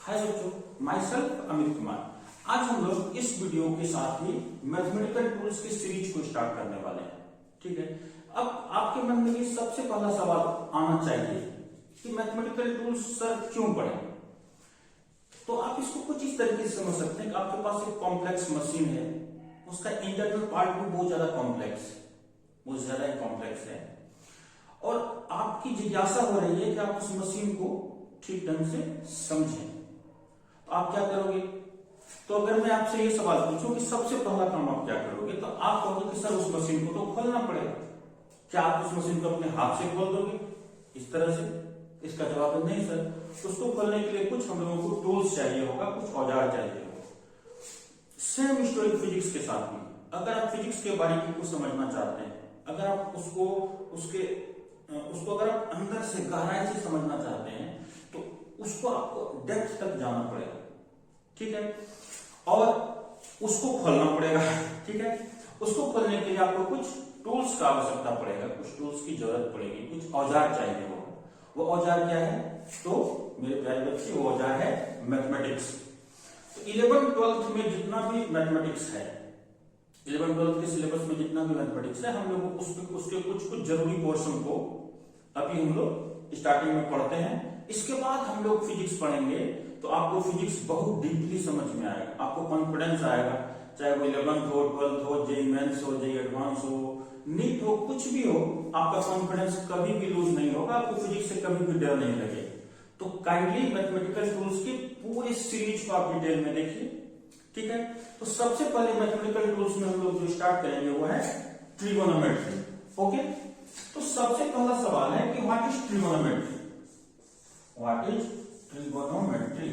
हाय बच्चों, my self Amit Kumar. आज हम लोग इस वीडियो के साथ ही मैथमेटिकल टूल्स की सीरीज को स्टार्ट करने वाले हैं। ठीक है, अब आपके मन में ये सबसे पहला सवाल आना चाहिए कि मैथमेटिकल टूल्स सर क्यों पढ़े। तो आप इसको कुछ इस तरीके से समझ सकते हैं कि आपके पास एक कॉम्प्लेक्स मशीन है, उसका इंटरनल पार्ट भी बहुत ज्यादा कॉम्प्लेक्स है और आपकी जिज्ञासा हो रही है कि आप उस मशीन को ठीक ढंग से समझें। तो आप क्या करोगे? तो अगर मैं आपसे ये सवाल पूछूं कि सबसे पहला काम आप क्या करोगे, तो आप कहोगे कि सर उस मशीन को तो खोलना पड़ेगा। क्या आप उस मशीन को अपने हाथ से खोल दोगे इस तरह से? इसका जवाब है नहीं सर। उसको खोलने के लिए कुछ हम लोगों को टूल्स चाहिए होगा, कुछ औजार चाहिए होगा। सेम स्टोरी फिजिक्स के साथ में, अगर आप फिजिक्स के बारीकी को समझना चाहते हैं, अगर आप उसको अगर आप अंदर से गहराई से समझना चाहते हैं, तो उसको आपको डेप्थ तक जाना पड़ेगा। ठीक है, और उसको खोलना पड़ेगा। ठीक है, उसको खोलने के लिए आपको कुछ टूल्स का आवश्यकता पड़ेगा, कुछ टूल्स की जरूरत पड़ेगी, कुछ औजार चाहिए होगा। वो औजार क्या है? तो मेरे प्यारे बच्चे, वो औजार है मैथमेटिक्स। तो 11th-12th में जितना भी मैथमेटिक्स है, 11th-12th के सिलेबस में जितना भी मैथमेटिक्स है, हम लोग उसके कुछ जरूरी पोर्शन को अभी हम लोग स्टार्टिंग में पढ़ते हैं। इसके बाद हम लोग फिजिक्स पढ़ेंगे, तो आपको फिजिक्स बहुत डीपली समझ में आएगा, आपको कॉन्फिडेंस आएगा। चाहे वो 11th हो, 12th हो, जेईई मेंस हो, जेईई एडवांस हो, नीट हो, कुछ भी हो, आपका कॉन्फिडेंस कभी भी लूज नहीं होगा, आपको फिजिक्स से कभी भी डर नहीं लगेगा। तो काइंडली मैथमेटिकल टूल्स की पूरी सीरीज को आप डिटेल में देखिए। ठीक है, तो सबसे पहले मैथमेटिकल टूल्स में हम लोग जो स्टार्ट करेंगे वो है ट्रिगोनोमेट्री। ओके, तो सबसे पहला सवाल है कि what is trigonometry? What is trigonometry?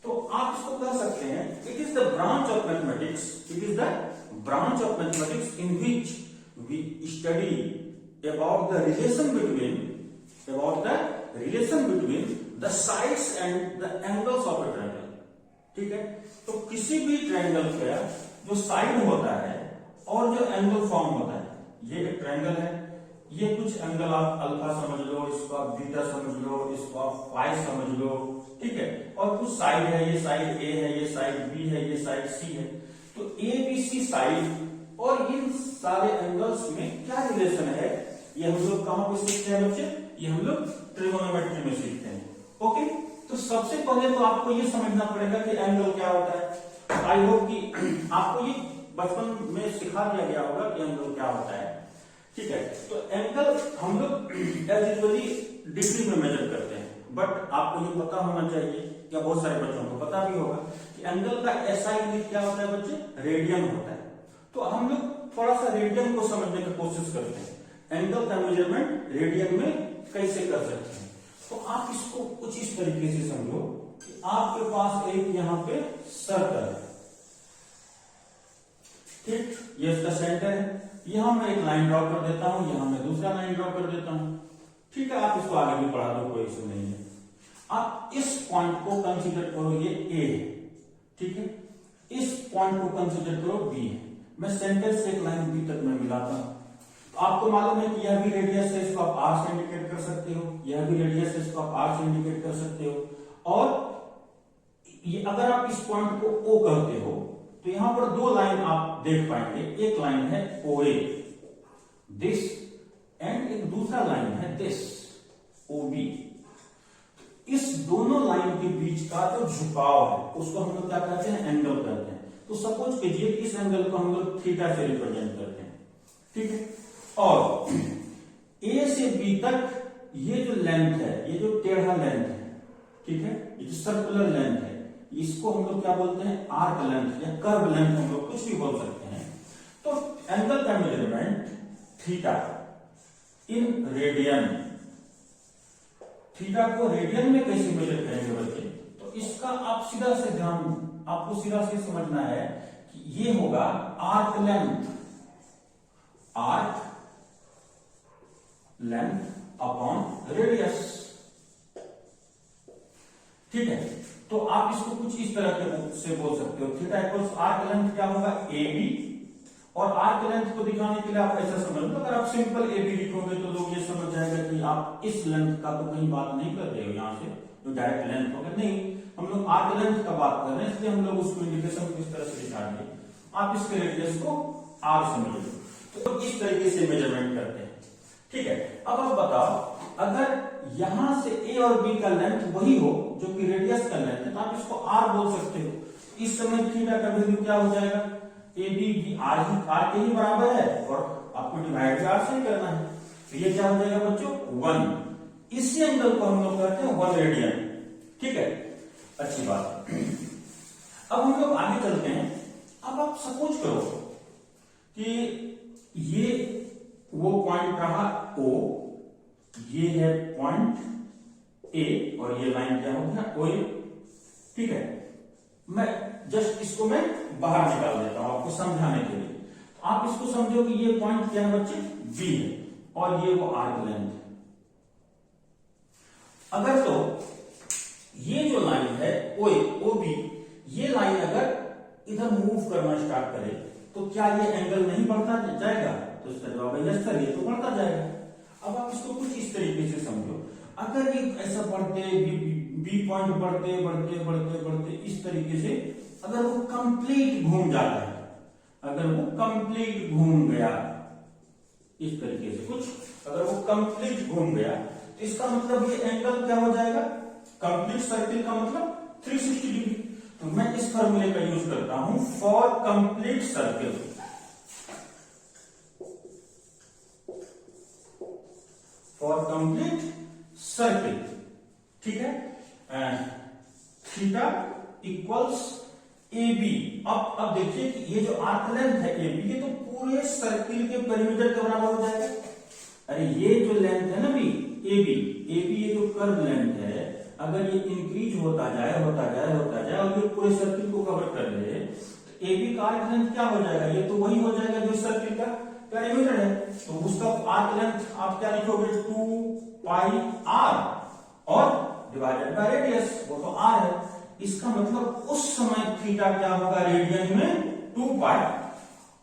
तो आप इसको कह सकते हैं, it is the branch of mathematics, it is the branch of mathematics in which we study about the relation between the sides and the angles of a triangle. ठीक है, तो किसी भी ट्रायंगल का जो साइड होता है और जो एंगल फॉर्म होता है, ये एक ट्रायंगल है, ये कुछ एंगल आप अल्फा समझ लो, इसको आप बीटा समझ लो, इसको आप फाई समझ लो। ठीक है, और कुछ साइड है, ये साइड ए है, ये साइड बी है, ये साइड सी है। तो ए बी सी साइड और इन सारे एंगल्स में क्या रिलेशन है, ये हम लोग कहां पे सीखते हैं बच्चे? ये हम लोग ट्रिगोनोमेट्री में सीखते हैं। ओके, तो सबसे पहले तो आपको ये समझना पड़ेगा कि एंगल क्या होता है। आई होप कि आपको ये बचपन में सिखा दिया गया होगा कि एंगल क्या होता है। ठीक है, तो एंगल हम लोग एज यूजुअली डिग्री में मेजर करते हैं, बट आपको ये पता होना चाहिए, या बहुत सारे बच्चों को पता भी होगा कि एंगल का एसआई यूनिट क्या होता है बच्चे? रेडियन होता है। तो हम लोग थोड़ा सा रेडियन को समझने की कोशिश करते हैं, एंगल का मेजरमेंट रेडियन में कैसे कर सकते हैं। तो आप इसको कुछ इस तरीके से समझो कि आपके पास एक यहां पे सर्कल है। ठीक, ये इसका सेंटर है, यहां मैं एक लाइन ड्रॉ कर देता हूं, यहां मैं दूसरा लाइन ड्रॉ कर देता हूं। ठीक है, आप इसको आगे भी पढ़ा दो, कोई इशू नहीं है। आप इस पॉइंट को कंसीडर करो, ये ए है। ठीक है, इस पॉइंट को कंसीडर करो बी है। मैं सेंटर से एक लाइन बी तक मैं मिलाता हूं। तो आपको मालूम है कि यह भी रेडियस है, इसको आप आर से इंडिकेट कर सकते हो, यह भी रेडियस है, इसको आप आर से इंडिकेट कर सकते हो। और ये अगर आप इस पॉइंट को ओ कहते हो, तो यहां पर दो लाइन आप देख पाएंगे, एक लाइन है ओ ए, दिस, एंड एक दूसरा लाइन है दिस, ओ बी। इस दोनों लाइन के बीच का जो झुकाव है उसको हम लोग क्या कहते हैं? एंगल कहते हैं। तो सपोज कीजिए इस एंगल को हम लोग थीटा से रिप्रेजेंट करते हैं। ठीक है, और ए से बी तक ये जो लेंथ है, ये जो टेढ़ा लेंथ है, ठीक है, ये जो सर्कुलर लेंथ है, इसको हम लोग क्या बोलते हैं? आर्क लेंथ या कर्व लेंथ, हम लोग कुछ भी बोल सकते हैं। तो एंगल का measurement theta in radian, theta को रेडियन में कैसे मेजर करेंगे बच्चे? तो इसका आप आपको सीधा से समझना है कि ये होगा आर्क लेंथ अपॉन रेडियस। ठीक है, तो आप इसको कुछ इस तरह के से बोल सकते हो, थीटा इक्वल्स आर्क लेंथ क्या होगा? A B. और आर्क लेंथ को दिखाने के लिए आप ऐसा समझ लो, अगर आप सिंपल ए बी लिखोगे तो लोग ये समझ जाएगा कि आप इस लेंथ का तो कहीं बात नहीं कर रहे हो यहां से, तो डायरेक्ट लेंथ होगा नहीं, हम लोग आर्क लेंथ का बात कर रहे हैं, इसलिए हम लोग उसको इंडिकेशन किस तरह से दिखाएंगे, आप इसके रेडियस को आर समझ लो। तो इस तरीके से मेजरमेंट करते हैं। ठीक है, अब आप बताओ अगर यहां से ए और बी का लेंथ वही हो जो कि रेडियस का लेंथ है, तो आप इसको आर बोल सकते हो। इस समय थीटा का वैल्यू क्या हो जाएगा, ए बी भी आर के ही बराबर है और आपको डिवाइड भी आर से ही करना है, तो ये क्या हो जाएगा बच्चों 1। इसी एंगल को हम लोग कहते हैं 1 रेडियन। ठीक है, अच्छी बात। अब हम लोग आगे चलते हैं। अब आप सपोज करो कि ये वो पॉइंट रहा O, ये है पॉइंट A और ये लाइन क्या हो गया OA। ठीक है, मैं जस्ट इसको मैं बाहर निकाल देता हूं आपको समझाने के लिए। तो आप इसको समझो कि ये पॉइंट क्या है बच्चे B है और ये वो आर्क लेंथ है। अगर तो ये जो लाइन है OB, ये लाइन अगर इधर मूव करना स्टार्ट करे तो क्या ये एंगल नहीं बढ़ता जाएगा, तो इसका जवाब है यस सर, ये तो बढ़ता जाएगा। अब आप इसको कुछ इस तरीके से समझो, अगर ये ऐसा बढ़ते बी पॉइंट बढ़ते बढ़ते बढ़ते बढ़ते इस तरीके से अगर वो कंप्लीट घूम जाता है, अगर वो कंप्लीट घूम गया इस तरीके से कुछ, अगर वो कंप्लीट घूम गया तो इसका मतलब ये एंगल क्या हो जाएगा, कंप्लीट सर्किल का मतलब 360 डिग्री। तो मैं इस फॉर्मूले का यूज करता हूं for complete circle. For complete circle, ठीक है, थीटा इक्वल्स ए बी। अब देखिए कि ये जो आर्क लेंथ है ए बी, ये तो पूरे सर्किल के पेरीमीटर के बराबर हो जाएगा। अरे ये जो लेंथ है ना बी ए बी, ये जो कर्व लेंथ है, अगर ये इंक्रीज होता जाए और ये पूरे सर्किल को कवर कर ले, तो ए बी का आर्क लेंथ क्या हो जाएगा, ये तो वही हो जाएगा जो सर्किल का पेरीमीटर है। तो उसका आर्क लेंथ आप क्या लिखोगे 2 पाई आर और डिवाइडेड बाय रेडियस, वो तो आर है। इसका मतलब उस समय थीटा क्या होगा रेडियन में 2 पाई।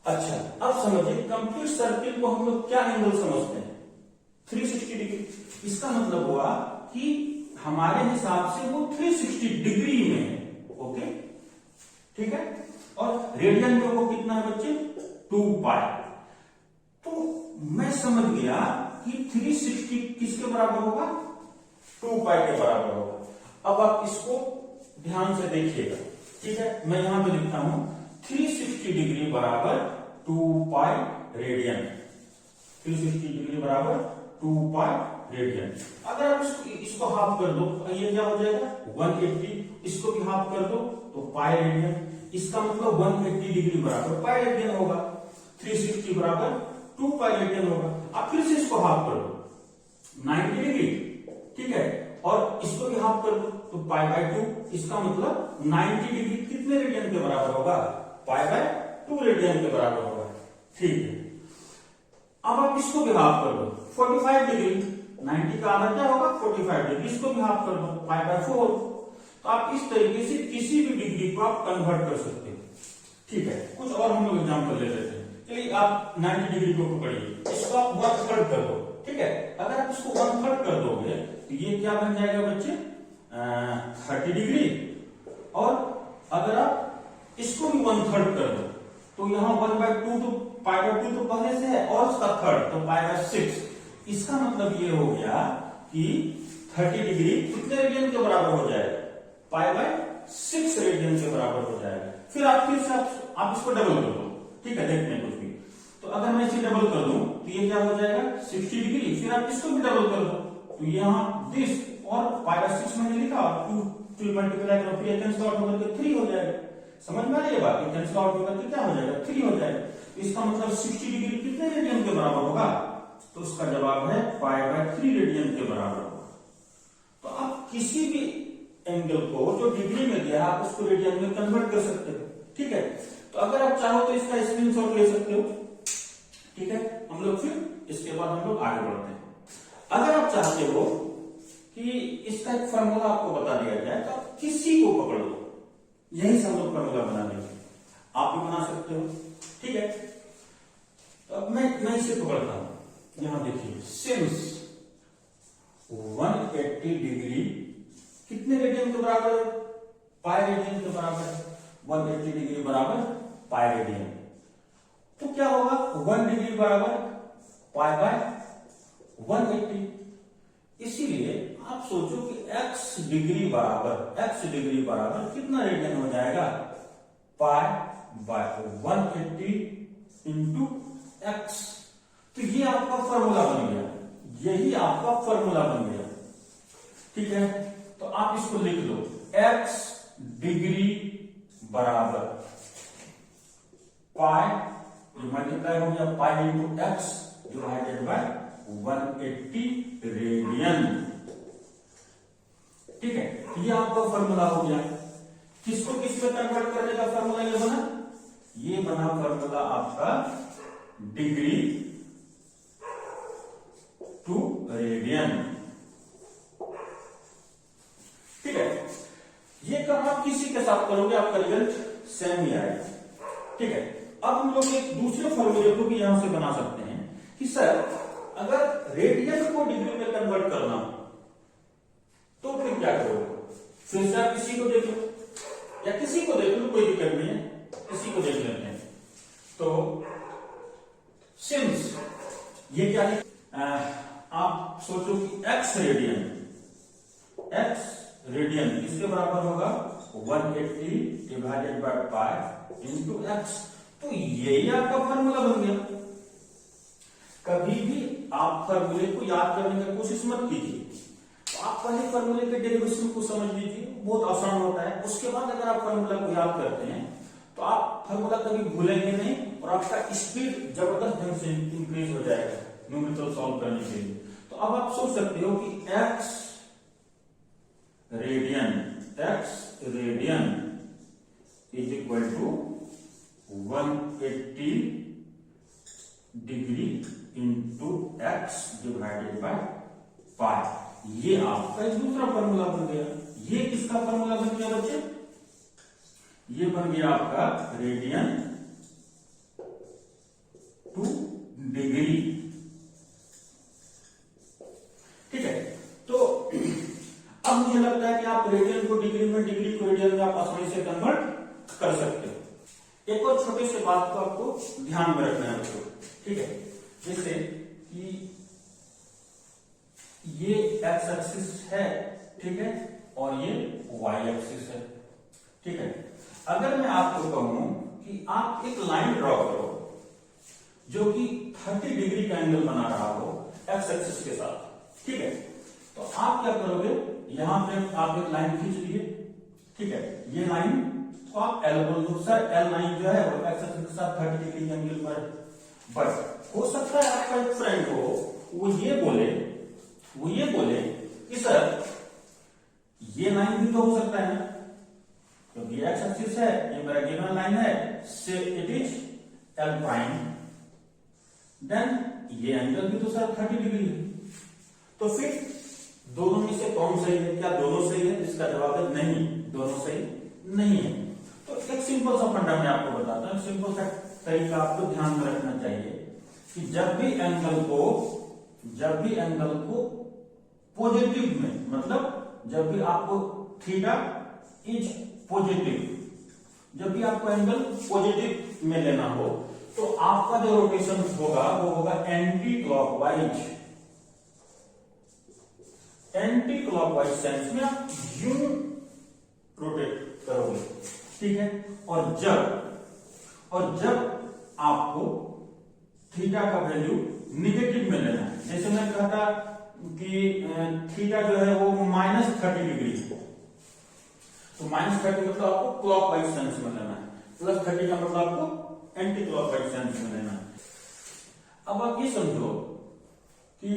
अच्छा, अब समझिए कंप्लीट सर्किल को हम लोग क्या एंगल समझते हैं, 360 डिग्री। इसका मतलब हुआ कि हमारे हिसाब से वो 360 डिग्री में है। ओके, ठीक है, और रेडियन में वो कितना है बच्चे 2 पाई। तो मैं समझ गया कि 360 किसके बराबर होगा, 2 पाई के बराबर होगा। अब आप इसको ध्यान से देखिएगा, ठीक है, मैं यहां पे लिखता हूं 360 डिग्री बराबर 2 पाई रेडियन। 360 डिग्री बराबर 2 पाई रेडियन। अगर आप इसको हाफ कर दो, ये क्या हो जाएगा 180, इसको भी हाफ कर दो तो पाई रेडियन। इसका मतलब 180 डिग्री बराबर पाई रेडियन होगा, 360 बराबर 2 पाई रेडियन होगा। अब फिर से इसको हाफ कर दो 90 डिग्री, ठीक है, और इसको भी हाफ कर दो तो पाई बाय 2। इसका मतलब 90 डिग्री कितने रेडियन के बराबर होगा, पाई बाय 2 रेडियन के बराबर होगा। ठीक है, अब आप इसको भी हाफ कर दो 45 डिग्री, 90 का आधा क्या होगा 45 डिग्री, इसको भी हाफ कर दो पाई बाय 4। तो आप इस तरीके से किसी भी डिग्री को आप कन्वर्ट कर सकते हो। ठीक है, कुछ और हम लोग एग्जाम्पल ले लेते हैं। चलिए आप 90 डिग्री को पकड़िए, इसको आप 1/3 कर दो। ठीक है, अगर आप इसको 1/3 कर दोगे तो ये क्या बन जाएगा बच्चे 30 डिग्री, और अगर आप इसको भी 1/3 कर दो तो यहाँ 1/2 तो पाई बाय 2 तो पहले से है और उसका थर्ड तो पाई बाय 6। इसका मतलब ये हो गया कि 30 डिग्री कितने रेडियन के बराबर हो जाएगा, पाई बाय 6 रेडियन के बराबर हो जाएगा। फिर से आप इसको डबल कर दो, ठीक है, देखते हैं कुछ भी। तो अगर मैं इसे डबल कर दूं तो ये क्या हो जाएगा 60 डिग्री, फिर आप इसको भी डबल कर दो तो यहाँ दिस और पाई बाय 6 मैंने लिखा, 2 मल्टीप्लाई करो, फिर कैंसिल आउट होकर के 3 हो जाएगा। समझ में आ रही है बात, कैंसिल आउट होकर के क्या हो जाएगा 3 हो जाएगा। तो इसका मतलब 60 डिग्री कितने रेडियन के बराबर होगा, तो उसका जवाब है पाई बाय 3 रेडियन के बराबर होगा। तो आप किसी भी एंगल को जो डिग्री में दिया आप उसको रेडियन में कन्वर्ट कर सकते हो। ठीक है, तो अगर आप चाहो तो इसका स्क्रीनशॉट ले सकते हो। ठीक है, हम लोग फिर इसके बाद हम लोग आगे बढ़ते हैं। अगर आप चाहते हो कि इसका एक फॉर्मूला आपको बता दिया जाए तो आप किसी को पकड़ लो, यही से हम लोग फॉर्मूला बना लेंगे, आप भी बना सकते हो। ठीक है, तो अब मैं इसे पकड़ता हूं, यहां देखिए सिंस 180 डिग्री कितने कितने रेडियन के बराबर? पाई रेडियन के बराबर। 180 डिग्री बराबर पाई रेडियन। तो क्या होगा? 1 डिग्री बराबर पाई बाय 180। इसीलिए आप सोचो कि x डिग्री बराबर कितना रेडियन हो जाएगा? Pi by 180 into x. तो ये आपका फॉर्मूला बन गया, यही आपका फॉर्मूला बन गया। ठीक है, तो आप इसको लिख लो, x डिग्री बराबर पाई, जो मल्टीप्लाई हो गया pi into x divided bye 180 radian. ठीक है, ये आपका फॉर्मूला हो गया। किसको किस में कन्वर्ट करने का फॉर्मूला ये बना? ये बना फॉर्मूला आपका डिग्री टू रेडियन। ठीक है, ये काम आप किसी के साथ करोगे आपका रिजल्ट सेम ही आएगा। ठीक है, अब हम लोग एक दूसरे फॉर्मूले को भी यहां से बना सकते हैं कि सर अगर रेडियन को डिग्री में कन्वर्ट करना हो तो फिर क्या करोगे? फिर से आप किसी को देख लो, या किसी को देख लो, कोई दिक्कत नहीं है, किसी को देख लेते हैं। तो सिंस ये क्या है, आप सोचो कि x रेडियन किसके बराबर होगा? 180 divided by pi into x. तो यही आपका फॉर्मूला बन गया। कभी भी आप फॉर्मूले को याद करने की कोशिश मत कीजिए, तो आप पहले फॉर्मूले के डेरिवेशन को समझ लीजिए, बहुत आसान होता है। उसके बाद अगर आप फॉर्मूला को याद करते हैं तो आप फॉर्मूला कभी भूलेंगे नहीं और आपका स्पीड जबरदस्त ढंग से इंक्रीज हो जाएगा न्यूमेरिकल सॉल्व करने के लिए। तो अब आप सोच सकते हो कि x radian is equal to 180 degree into x divided by pi. ये आपका एक दूसरा फॉर्मूला बन गया। ये किसका फॉर्मूला बन गया बच्चे? ये बन गया आपका रेडियन टू डिग्री। ठीक है, तो अब मुझे लगता है कि आप रेडियन को डिग्री में, डिग्री को रेडियन में आप आसानी से कन्वर्ट कर सकते हो। एक और छोटे से बात को आपको ध्यान में रखना है बच्चों। ठीक है, जैसे कि ये एक्स एक्सिस है, ठीक है, और ये वाई एक्सिस है। ठीक है, अगर मैं आपको कहूं कि आप एक लाइन ड्रॉ करो जो कि 30 डिग्री का एंगल बना रहा हो एक्स एक्सिस के साथ। ठीक है, तो आप क्या करोगे? यहां पे आप एक लाइन खींच लिए। ठीक है, ये लाइन तो आप एल बोल दो। सर एल लाइन जो है वो एक्स एक्सिस के साथ 30 डिग्री एंगल पर। बट हो सकता है आपका एक फ्रेंड हो, वो ये बोले कि सर ये लाइन भी तो हो सकता है ना, क्योंकि एक्स एक्सिस है, ये मेरा गिवन लाइन है, से it is L prime, then ये एंगल भी तो सर 30 डिग्री है। तो फिर दोनों में से कौन सही है? क्या दोनों सही है? इसका जवाब है नहीं, दोनों सही नहीं है। तो एक सिंपल सा फंडा मैं आपको बताता हूं, सिंपल सा तरीका आपको ध्यान में रखना चाहिए कि जब भी एंगल को पॉजिटिव में, मतलब जब भी आपको थीटा इज पॉजिटिव, जब भी आपको एंगल पॉजिटिव में लेना हो तो आपका जो रोटेशन होगा वो होगा एंटी क्लॉकवाइज सेंस में आप यूं रोटेट करोगे। ठीक है, और जब आपको थीटा का वैल्यू निगेटिव में लेना है, जैसे मैं कहता कि थीटा जो है वो -30 डिग्री है, तो -30 मतलब आपको क्लॉकवाइज सेंस में लेना है, +30 का मतलब आपको एंटी क्लॉकवाइज सेंस में लेना है। अब आप ये समझो कि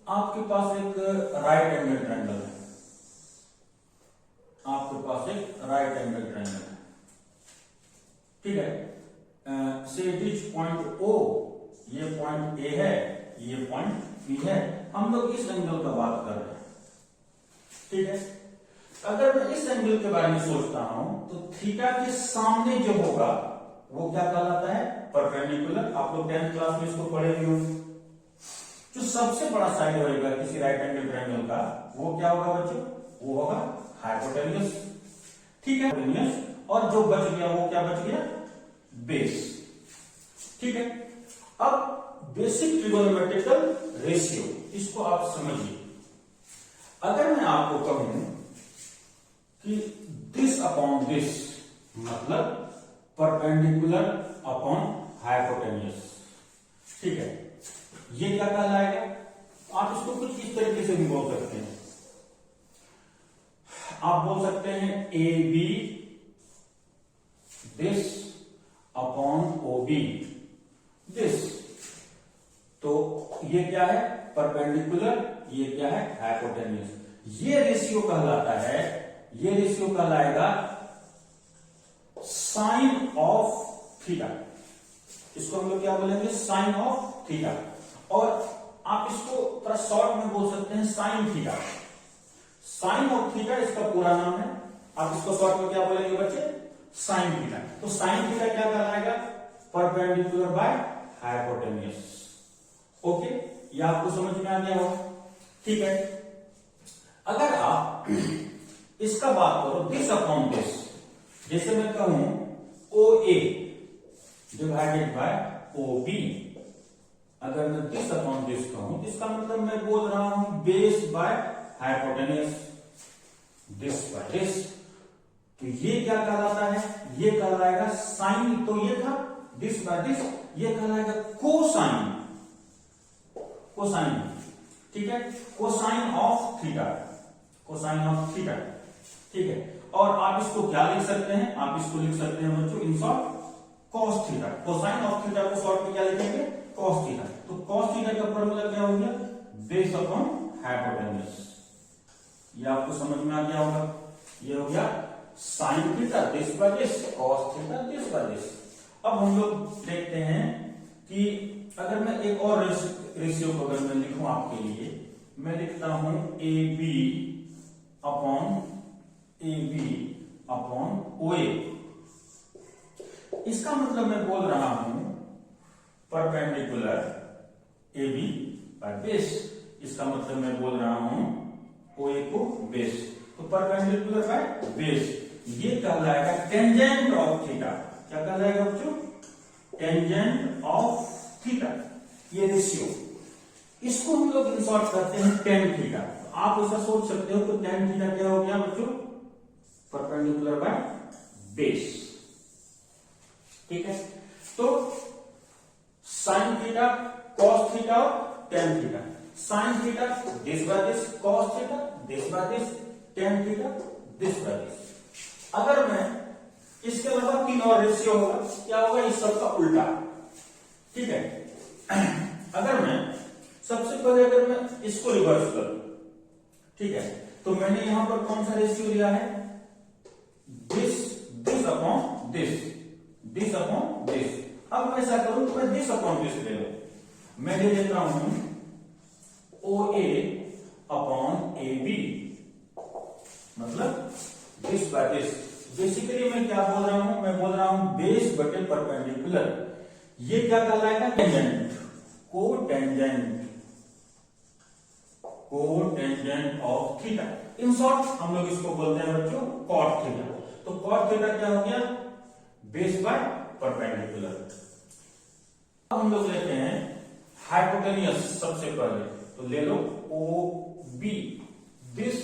आपके पास एक राइट एंगल ट्रायंगल है, ठीक है, से इट इज पॉइंट O, ये पॉइंट A है, ये पॉइंट B है। हम लोग इस एंगल का बात कर रहे हैं। ठीक है, अगर मैं इस एंगल के बारे में सोचता हूं तो थीटा के सामने जो होगा वो क्या कहलाता है? परपेंडिकुलर। आप लोग 10th क्लास में इसको पढ़े भी होंगे। जो सबसे बड़ा साइड होगा किसी राइट एंगल ट्रायंगल का वो क्या होगा बच्चों? वो होगा हाइपोटेन्यूस। ठीक है, हाइपोटेन्यूस। और जो बच गया वो क्या बच गया? बेस। ठीक है, अब बेसिक ट्रिगोनोमेट्रिकल रेशियो, इसको आप समझिए। अगर मैं आपको कहूं कि दिस अपॉन दिस मतलब परपेंडिकुलर अपॉन हाइपोटेन्यूस, ठीक है, ये क्या कहलाएगा? आप इसको कुछ इस तरीके से भी बोल सकते हैं। आप बोल सकते हैं A B this upon O B this. तो ये क्या है? परपेंडिकुलर, ये क्या है? हाइपोटेन्यूस। ये रेशियो कहलाता है, ये रेशियो कहलाएगा साइन ऑफ थीटा। इसको हम लोग क्या बोलेंगे? Sine of theta. और आप इसको थोड़ा शॉर्ट में बोल सकते हैं sine theta. Sine of theta इसका पूरा नाम है। आप इसको शॉर्ट में क्या बोलेंगे बच्चे? Sine theta. तो साइन थीटा क्या कहलाएगा? Perpendicular by hypotenuse. ओके, ये आपको समझ में आ गया होगा। ठीक है, अगर आप इसका बात करो दिस अपॉन दिस, जैसे मैं कहूं ओ ए डिवाइडेड बाय ओ बी, अगर मैं दिस अपॉन दिस कहूं तो इसका मतलब मैं बोल रहा हूं base by hypotenuse, this by this. तो ये क्या कहलाता है? ये कहलाएगा साइन। तो ये था दिस बाय दिस, ये कहलाएगा कोसाइन। कोसाइन, ठीक है, cosine of theta, cosine of theta. ठीक है, और आप इसको क्या लिख सकते हैं? आप इसको लिख सकते हैं बच्चों in short cos theta. Cosine of theta को शॉर्ट में क्या लिखेंगे? Cos theta. तो कॉस थीटा का फॉर्मूला क्या हो गया? Base upon hypotenuse. ये आपको समझ में आ गया होगा। ये हो गया sine theta this by this, cos theta this by this. अब हम लोग देखते हैं कि अगर मैं एक और रेशियो को अगर मैं लिखूं आपके लिए, मैं लिखता हूं ए बी अपॉन ओ ए। इसका मतलब मैं बोल रहा हूं perpendicular A B by base. इसका मतलब मैं बोल रहा हूं ओ ए को बेस। तो परपेंडिकुलर बाय बेस ये कहलाएगा टेंजेंट ऑफ थीटा। क्या कहलाएगा बच्चों? Tangent of theta. ये रेशियो, इसको हम लोग इन शॉर्ट करते हैं टेन थीटा। आप ऐसा सोच सकते हो तो टेन थीटा क्या हो गया बच्चों? Perpendicular by base. ठीक है, तो साइन थीटा, कॉस थीटा और tan theta. Sine theta this by this, cos theta this by this, tan theta this by this. अगर मैं इसके अलावा तीन और रेशियो होगा, क्या होगा? इस सब का उल्टा। ठीक है, अगर मैं सबसे पहले अगर मैं इसको रिवर्स करूं, ठीक है, तो मैंने यहां पर कौन सा रेशियो लिया है? This upon this, this upon this. अब मैं ऐसा करूं तो मैं दिस अपॉन दिस ले लूं। मैं ले लेता हूं ओ ए अपॉन ए बी, मतलब दिस बाय दिस। बेसिकली मैं क्या बोल रहा हूं? मैं बोल रहा हूं बेस बटे परपेंडिकुलर। ये क्या कहलाएगा? Tangent, cotangent of theta. In short हम लोग इसको बोलते हैं बच्चों कॉट थीटा। तो कॉट थीटा क्या हो गया? Base by perpendicular. अब हम लोग लेते हैं हाइपोटेन्यूस सबसे पहले, तो ले लो ओ B this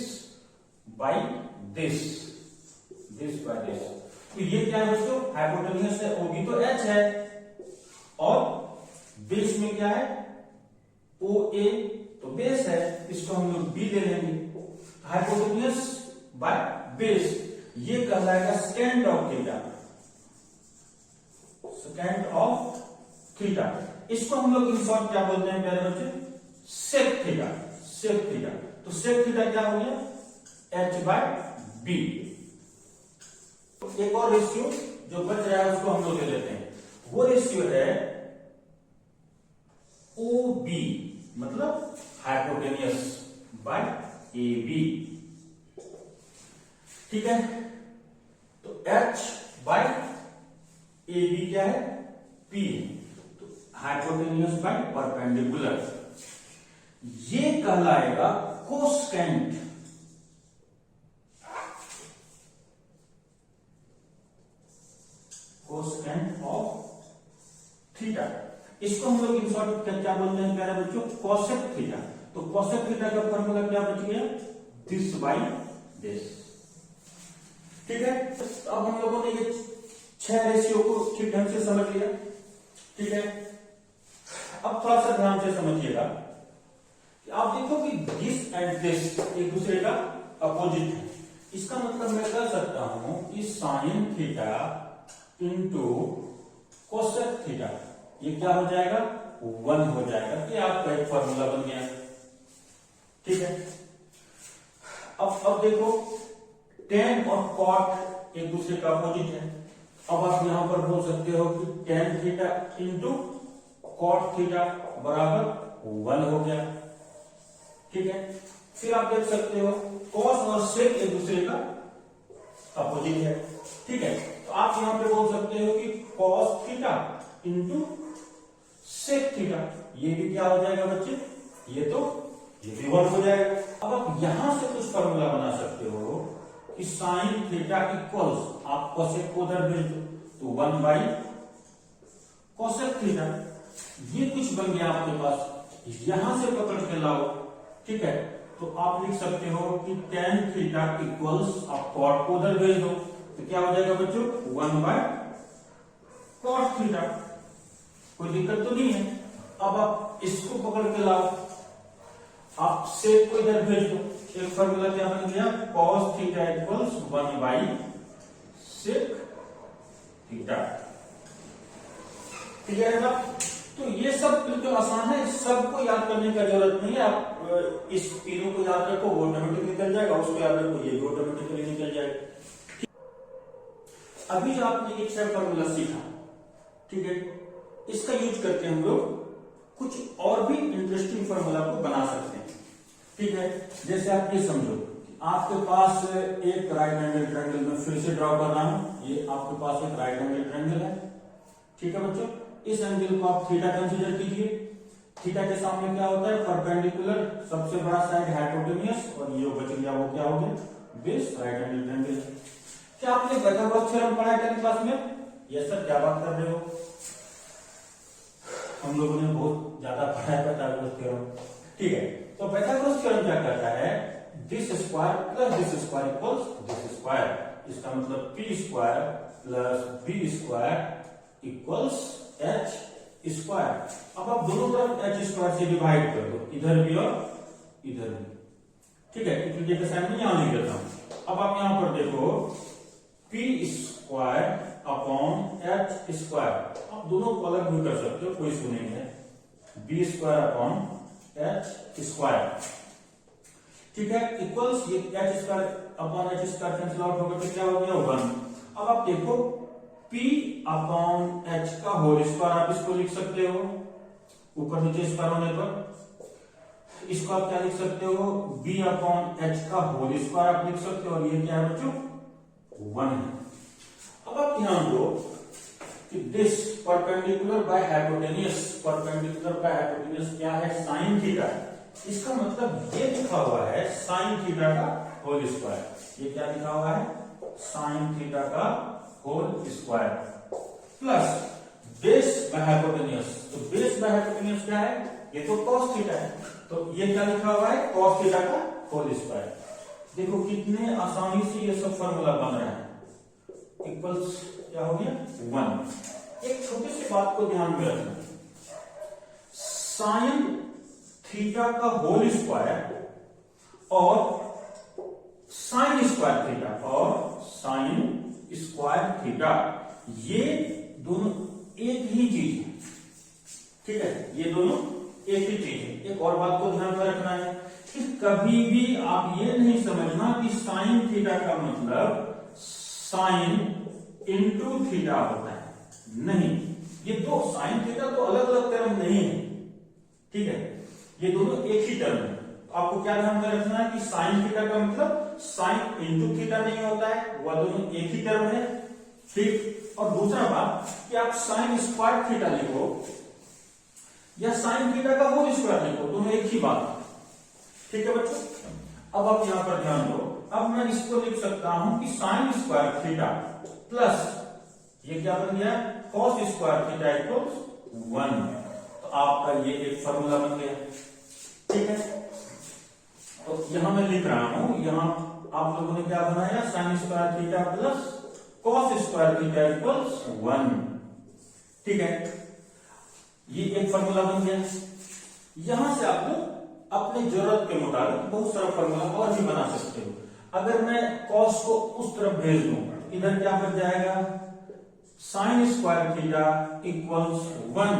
by this, this by this. तो ये क्या है बच्चों? हाइपोटेन्यूस है, ओ बी तो एच है, और बेस में क्या है? ओ ए तो बेस है, इसको हम लोग बी ले लेंगे। हाइपोटेन्यूस बाय बेस ये कहलाएगा second of theta, second of theta. इसको हम लोग इन शॉर्ट क्या बोलते हैं प्यारे बच्चे? Sec theta, sec theta. तो सेक थीटा क्या हो गया? H by B. एक और रेशियो जो बच रहा है उसको हम लोग ले लेते हैं। वो रेशियो है ओ बी, मतलब हाइपोटेन्यूस बाय ए बी। ठीक है, तो H बाय ए बी क्या है? P है। तो हाइपोटेन्यूस बाय परपेंडिकुलर ये कहलाएगा कोसेकेंट, कोसेकेंट ऑफ थीटा। इसको हम लोग इन शॉर्ट क्या बोलते हैं प्यारे बच्चों, कोसेक थीटा। तो कोसेक थीटा का फॉर्मूला क्या बच गया, दिस बाई दिस। ठीक है, अब हम लोगों ने ये 6 रेशियो को ठीक ढंग से समझ लिया। ठीक है, अब थोड़ा सा ध्यान से समझिएगा कि आप देखो कि दिस एंड दिस एक दूसरे का अपोजिट है। इसका मतलब मैं कह सकता हूं कि sine theta into cosec theta ये क्या हो जाएगा, 1 हो जाएगा। ये आपका एक फॉर्मूला बन गया। ठीक है, अब देखो टेन और कॉट एक दूसरे का अपोजिट है। अब आप यहां पर बोल सकते हो कि tan theta into cot theta बराबर 1 हो गया। ठीक है, फिर आप देख सकते हो कॉस और सेक एक दूसरे का अपोजिट है। ठीक है, तो आप यहां पे बोल सकते हो कि cos theta into sec theta, ये भी क्या हो जाएगा बच्चे, ये भी 1 हो जाएगा। अब आप यहां से कुछ फॉर्मूला बना सकते हो कि साइन थीटा इक्वल्स, आप कोसेक को उधर भेज दो तो 1 बाई कोसेक थीटा, ये कुछ बन गया आपके पास। यहां से पकड़ के लाओ। ठीक है, तो आप लिख सकते हो कि टेन थीटा इक्वल्स, आप कॉट को उधर भेज दो तो क्या हो जाएगा बच्चों, 1 बाय कॉट थीटा। कोई दिक्कत तो नहीं है। अब आप इसको पकड़ के लाओ, आप सेक को इधर भेज दो, एक फॉर्मूला क्या बन गया, cos theta equals 1 by sec theta. Clear है ना? तो ये सब बिल्कुल आसान है, सबको याद करने का जरूरत नहीं है। आप इस तीनों को याद रखो, वो ऑटोमेटिक निकल जाएगा। उसको याद रखो, ये भी ऑटोमेटिकली निकल जाएगा। अभी जो आपने एक सब फॉर्मूला सीखा, ठीक है, इसका यूज करके हम लोग कुछ और भी इंटरेस्टिंग फॉर्मूला को बना सकते हैं। ठीक है, जैसे आप ये समझो आपके पास एक राइट एंगल ट्रायंगल में फिर से ड्रॉ कर रहा हूं। ये आपके पास एक राइट एंगल ट्रायंगल है। ठीक है बच्चों, इस एंगल को आप थीटा कंसीडर कीजिए। थीटा के सामने क्या होता है, परपेंडिकुलर, सबसे बड़ा साइड हाइपोटेन्यूस, और ये बच गया वो क्या हो गया, बेस, राइट एंगल ट्रायंगल। क्या आपने पाइथागोरस थ्योरम पढ़ा है 10th क्लास में? यस सर, क्या बात कर रहे हो, हम लोगों ने बहुत ज्यादा पढ़ा है पाइथागोरस थ्योरम। ठीक है, तो पाइथागोरस थ्योरम क्या कहता है, this square plus this square equals this square. इसका मतलब P square plus B square equals H square. अब आप दोनों तरफ एच स्क्वायर से डिवाइड कर दो, इधर भी और इधर भी। ठीक है, इक्वलिटी के साइन में यहां लिख देता हूं। अब आप यहां पर देखो P square upon H square, आप दोनों को अलग भी कर सकते हो, कोई इशू नहीं है। B square upon H square, ठीक है, इक्वल्स ये H square upon H square cancel out होगा तो क्या हो गया, 1। अब आप देखो P अपॉन एच का होल स्क्वायर, आप इसको लिख सकते हो ऊपर नीचे स्क्वायर होने पर। इसको आप क्या लिख सकते हो, B अपॉन एच का होल स्क्वायर आप लिख सकते हो, और ये क्या है बच्चों, 1 है। अब आप ध्यान दो कि this perpendicular by hypotenuse, perpendicular by hypotenuse क्या है, साइन थीटा। इसका मतलब ये लिखा हुआ है साइन थीटा का होल स्क्वायर। ये क्या लिखा हुआ है, साइन थीटा का whole square plus base by hypotenuse. तो बेस बाय हाइपोटेन्यूस क्या है, ये तो कॉस थीटा है, तो ये क्या लिखा हुआ है, कॉस थीटा का होल स्क्वायर। देखो कितने आसानी से ये सब फॉर्मूला बन रहा है। इक्वल्स क्या हो गया, 1। एक छोटी सी बात को ध्यान में रखना, साइन थीटा का होल स्क्वायर और साइन स्क्वायर थीटा और साइन स्क्वायर थीटा, ये दोनों एक ही चीज है। ठीक है, ये दोनों एक ही चीज है। एक और बात को ध्यान में रखना है कि कभी भी आप ये नहीं समझना कि साइन थीटा का मतलब साइन इंटू थीटा होता है, नहीं। ये दो साइन थीटा तो अलग अलग टर्म नहीं है। ठीक है, ये दोनों एक ही टर्म है। आपको क्या ध्यान में रखना है कि साइन थीटा का मतलब साइन इंटू थीटा नहीं होता है, वह दोनों एक ही टर्म है। ठीक, और दूसरा बात कि आप साइन स्क्वायर थीटा लिखो या साइन थीटा का होल स्क्वायर लिखो, दोनों एक ही बात। ठीक है बच्चों, अब आप यहां पर ध्यान दो। अब मैं इसको लिख सकता हूं कि साइन स्क्वायर थीटा प्लस ये क्या बन गया, cos स्क्वायर थीटा इक्वल्स 1। तो आपका ये एक फॉर्मूला बन गया। ठीक है, तो यहां मैं लिख रहा हूं, यहां आप लोगों ने क्या बनाया, sine square theta plus cos square theta equals 1। ठीक है, ये एक फॉर्मूला बन गया। यहां से आप लोग अपने जरूरत के मुताबिक बहुत सारा फॉर्मूला और भी बना सकते हो। अगर मैं cos को उस तरफ भेज दूं, इधर क्या बन जाएगा, साइन स्क्वायर थीटा इक्वल्स 1,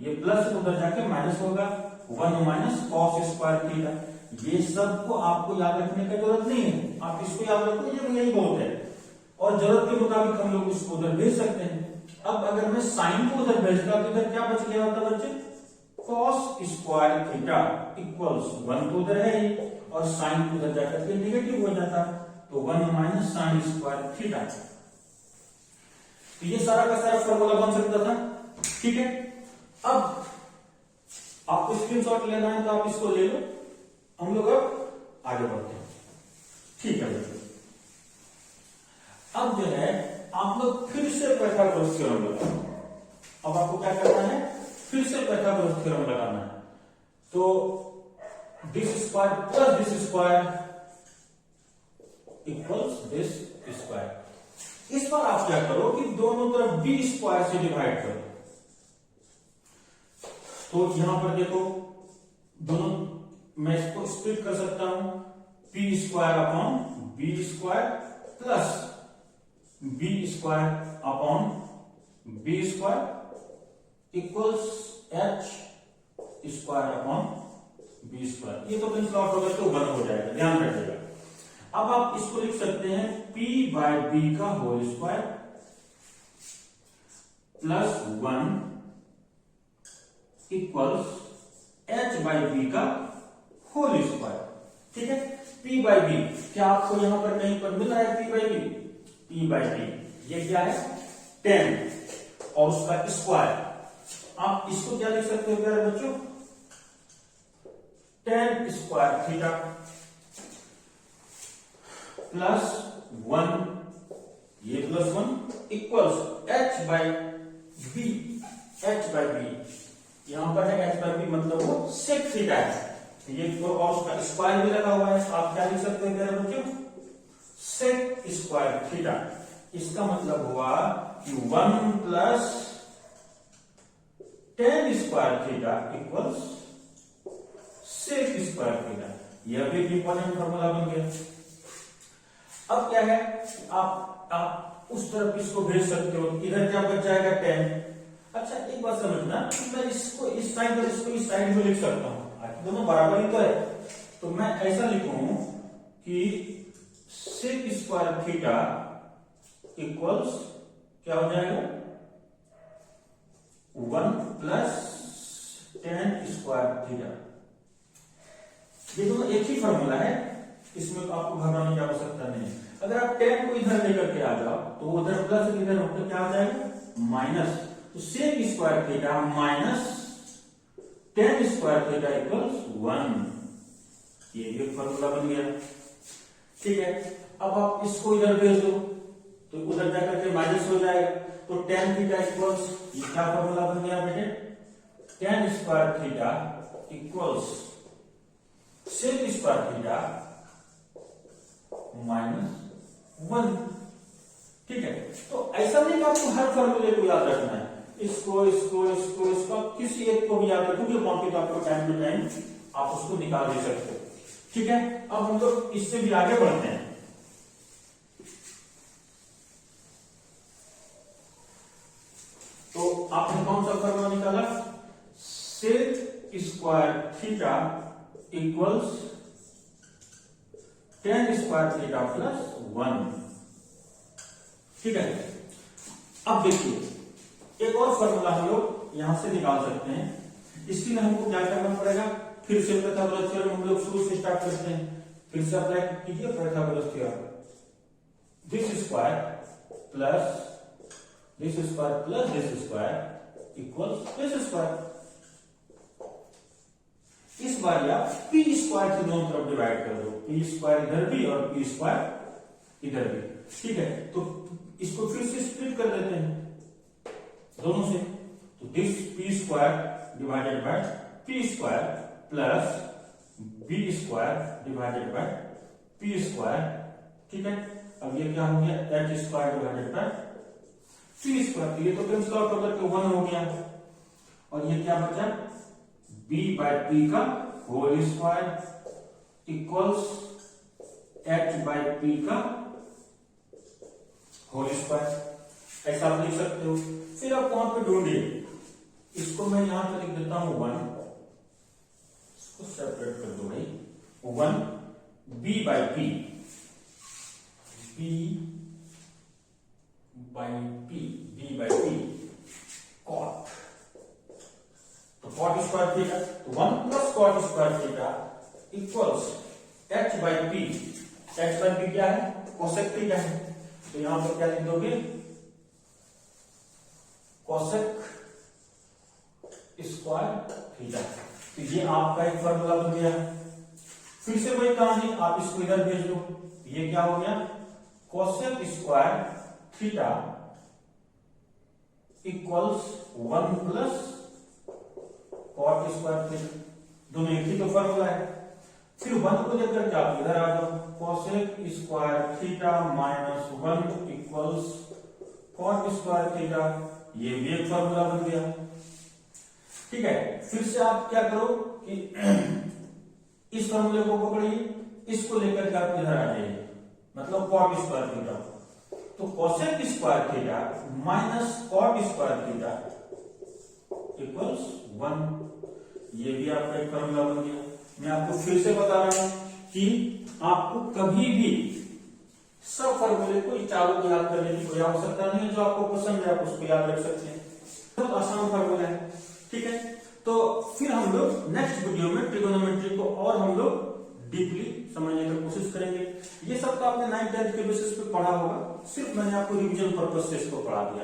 ये प्लस उधर जाके माइनस होगा, 1 माइनस cos स्क्वायर थीटा। ये सब को आपको याद रखने की जरूरत नहीं है, आप इसको याद रखो, ये यही बहुत है। और जरूरत के मुताबिक हम लोग इसको उधर भेज सकते हैं। अब अगर मैं साइन को उधर भेजता तो इधर क्या बच गया होता बच्चे, cos स्क्वायर थीटा इक्वल्स 1 तो उधर है ही, और साइन उधर जाकर के नेगेटिव हो जाता, तो 1 माइनस साइन स्क्वायर थीटा। तो ये सारा का सारा फॉर्मूला बन सकता था। ठीक है, अब आपको स्क्रीनशॉट लेना है तो आप इसको ले लो, हम लोग अब आगे बढ़ते हैं। ठीक है बच्चों, अब जो है आप लोग फिर से पाइथागोरस थ्योरम लगाओ। अब आपको क्या करना है, फिर से पाइथागोरस थ्योरम लगाना है। तो this square plus this square equals this square. इस बार आप क्या करो कि दोनों तरफ बी स्क्वायर से डिवाइड करो। तो यहां पर देखो, दोनों मैं इसको स्प्लिट कर सकता हूं, P square upon B square plus B square upon B square equals H square upon B square. ये तो कैंसिल आउट होगा तो 1 हो जाएगा, ध्यान रखिएगा। अब आप इसको लिख सकते हैं p बाय बी का whole square plus 1 equals h by B का होल स्क्वायर। ठीक है, p बाय बी, क्या आपको यहां पर कहीं पर मिल रहा है p by B? p by B ये क्या है, 10 और उसका स्क्वायर। आप इसको क्या लिख सकते हो प्यारे बच्चों, 10 स्क्वायर थीटा प्लस 1, ये plus 1 equals h by B. h by B यहां पर है, h बाय बी मतलब वो सेक थीटा है, ये तो और उसका स्क्वायर भी लगा हुआ है। तो आप क्या लिख सकते हैं मेरे बच्चों, सेक स्क्वायर थीटा। इसका मतलब हुआ कि 1 plus 10 square theta equals sec square theta. यह भी इंपॉर्टेंट फॉर्मूला बन गया। अब क्या है, आप उस तरफ इसको भेज सकते हो, इधर क्या बच जाएगा 10। अच्छा एक बात समझना, मैं इसको इस साइड पर, इसको इस साइड में लिख सकता हूं, दोनों बराबर ही तो है। तो मैं ऐसा लिखूं कि सेक स्क्वायर थीटा इक्वल्स क्या हो जाएगा, 1 प्लस 10 स्क्वायर थीटा। ये दोनों एक ही फॉर्मूला है, इसमें तो आपको घबराने की आवश्यकता नहीं है। अगर आप 10 को इधर लेकर के आ जाओ तो उधर प्लस, इधर होकर क्या हो जाएगा माइनस। तो sec square theta minus 10 square theta equals 1। ये एक फॉर्मूला बन गया। ठीक है, अब आप इसको इधर भेज दो तो उधर जाकर के माइनस हो जाएगा। तो 10 थीटा इक्वल्स, ये क्या फॉर्मूला बन गया बेटे, 10 square theta equals sec square theta minus 1। ठीक है, तो ऐसा नहीं कि आपको हर फॉर्मूले को याद रखना है, इसको इसको इसको इसको किसी एक को भी याद रखोगे, बाकी तो आपको टाइम टू टाइम आप उसको निकाल दे सकते हो। ठीक है, अब हम लोग इससे भी आगे बढ़ते हैं। तो आपने कौन सा फॉर्मूला निकाला, sec square theta equals 10 square theta plus 1। ठीक है, अब देखिए एक और फॉर्मूला हम लोग यहां से निकाल सकते हैं। इसके लिए हमको क्या करना पड़ेगा, फिर से पाइथागोरस थ्योरम हम लोग शुरू से स्टार्ट करते हैं। फिर से अप्लाई कीजिए Pythagoras theorem, this square plus this square plus this square equals this square. इस बार आप पी स्क्वायर से दोनों तरफ डिवाइड कर दो, पी स्क्वायर इधर भी और पी स्क्वायर इधर भी। ठीक है, तो इसको फिर से स्प्लिट कर देते हैं। दोनों से, तो this P square divided by P square plus B square divided by P square, ठीक है। अब ये क्या हो गया, H square divided by P square, तो ये तो कैंसिल आउट होकर के 1 हो गया, और ये क्या बचा, b बाय पी का whole square equals h by P का होल स्क्वायर, ऐसा आप लिख सकते हो। फिर आप वहां पे ढूंढिए, इसको मैं यहां पर लिख देता हूं 1, इसको सेपरेट कर दो भाई, 1 b by P, b by P cot, तो कॉट स्क्वायर थीटा, तो 1 plus cot square theta equals h by P, h by P क्या है, कोसेक थीटा है, तो यहां पर क्या लिख दोगे, कोसेक स्क्वायर थीटा, तो ये आपका एक फॉर्मूला बन गया। फिर से वही कहानी, आप इसको इधर भेज दो, ये क्या हो गया, cosec square theta equals 1 plus cot square theta, दोनों एक ही तो फॉर्मूला है। फिर 1 को लेकर के आप इधर आ जाओ, cosec square theta minus 1 equals cot square theta, ये भी एक फॉर्मूला बन गया, ठीक है। फिर से आप क्या करो कि इस फॉर्मूले को पकड़िए, इसको लेकर के आप इधर आ जाइए, मतलब कॉट स्क्वायर थीटा, तो cosec square theta minus cot square theta equals 1, ये भी आपका एक फॉर्मूला बन गया। मैं आपको फिर से बता रहा हूं कि आपको कभी भी सब फॉर्मूले को चारों को याद करने की कोई आवश्यकता नहीं है, जो आपको पसंद है आप उसको याद रख सकते हैं, बहुत आसान फॉर्मूला है, ठीक है। तो फिर हम लोग नेक्स्ट वीडियो में ट्रिगोनोमेट्री को और हम लोग डीपली समझने की कोशिश करेंगे। ये सब तो आपने 9th 10th के बेसिस पे पढ़ा होगा, सिर्फ मैंने आपको रिवीजन पर्पस से इसको पढ़ा दिया।